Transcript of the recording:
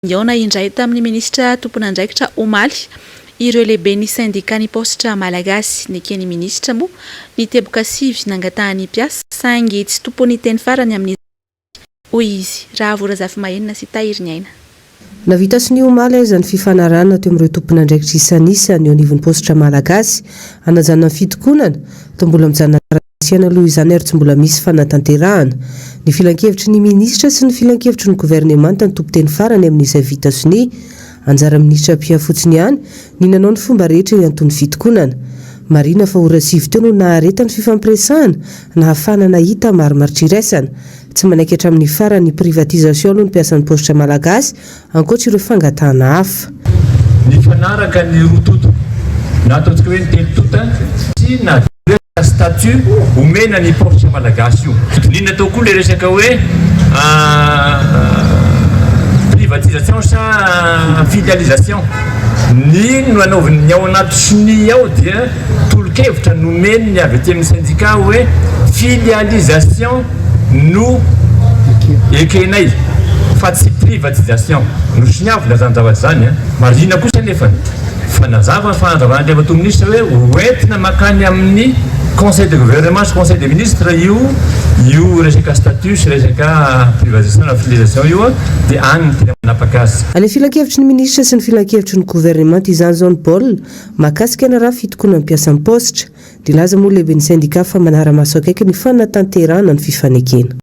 Ndiaona indray tamin'ny ministra tompon'andraikitra Omaly ireo lehibe ny syndicat ny postra malagasy ny keny ministra moa ny teboka sivy nangatahany mpiasa saingy tsy tompony teny farany amin'ny hoy izy raha vorazafy mahenina sy tahiry aina. Navita sy ny Omaly aizany fifanarana teo amin'ireo tompon'andraikitra isanisa ny anivon'ny postra malagasy anajana fitokonana to mbola mijanona siana aloha izany ary tsy mbola misy fanatanterahana. Ny filan-kevitry ny ministra sy ny filan-kevitry ny gouvernemanta ny tompo teny farany amin'izay vita sony anjara ministra pia fotsiny ihany ny nanao ny fomba rehetra iantony fitokonana. Marina fa ora sivy teo no nahareta ny fifampiresahana na hafana nahita marimaritra iraisana. Tsy manaiky hatramin'ny farany privatisation aloha ny mpiasan'ny postra malagasy ankoatra ireo fangatahana hafa. Ny fanaraka ny rototo na ataontsika hoe ny telotota sy na statut omena ny postra malagasy io. Liana tao koa le resaka hoe privatisation sa filialisation. Ny no anaovan'ny ao anaty sony ao dia tolo-kevitra nomeny ny avy aty amin'ny syndicat hoe filialisation no ekenay fa tsy privatisation. No siniavy lazany zavatra zany marina kosa nefa fanazava fanazavana ny levato ministre hoe hoentina makany amin'ny conseil de gouvernement sy conseil des ministres io resaka statut sy resaka privatisation na filialisation io dia any tena manapaka azy. Ale filan-kevitry ny ministra sy ny filan-kevitry ny gouvernement izany zao ny Paul makasika na raha fitokonana mpiasan'ny postra. Dilaza moa lehibe ny syndicat fa manara-maso akaiky ny fanatanterahana ny fifanekena.